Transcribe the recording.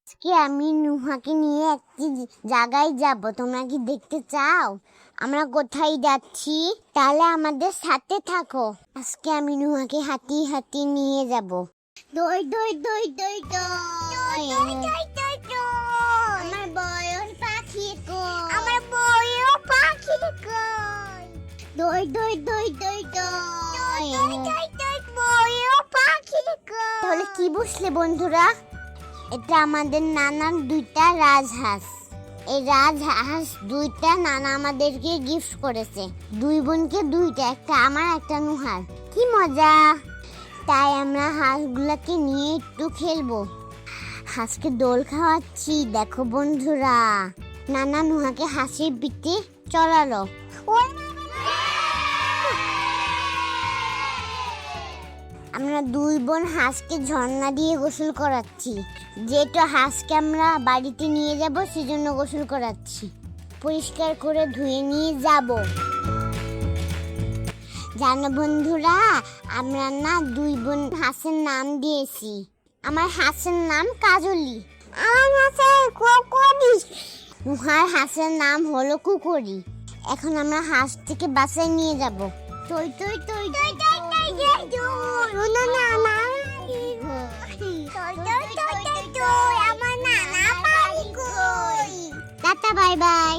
আজকে আমি নুহাকে নিয়ে একটি জায়গায় যাব। তোমরা কি দেখতে চাও আমরা কোথায় যাচ্ছি? তাহলে আমাদের সাথে থাকো। আজকে আমি নুহাকে হাঁটিয়ে হাঁটিয়ে নিয়ে যাব। দই দই দই দই দই আমার বয়স পাখি কই, আমার বয়স পাখি কই, দই দই দই দই দই বয়স পাখি কই। তাহলে কি বুঝলে বন্ধুরা? এটা আমাদের নানার দুইটা রাজহাঁস। এই রাজহাঁস দুইটা নানা আমাদেরকে গিফট করেছে। দুই বোনকে দুইটা, একটা আমার একটা নুহার। কি মজা! তাই আমরা হাঁসগুলোকে নিয়ে একটু খেলবো। হাঁসকে দোল খাওয়াচ্ছি। দেখো বন্ধুরা, নানা নুহাকে হাঁসের পিঠে চড়ালো। আমরা দুই বোন হাঁসকে ঝর্ণা দিয়ে গোসল করাচ্ছি। যেটা হাঁসকে আমরা বাড়িতে নিয়ে যাব সেজন্য গোসল করাচ্ছি। পরিষ্কার করে ধুয়ে নিয়ে যাব। জানো বন্ধুরা, আমরা না দুই বোন হাঁসের নাম দিয়েছি। আমার হাঁসের নাম কাজলি, আমার হাঁসের কুকুরি। নুহার হাঁসের নাম হলো কুকুরি। এখন আমরা হাঁসটিকে বাসায় নিয়ে যাব। টই টই টই টই টই টই টই না না না আমার নানা বাড়ি কই। Tata bye bye.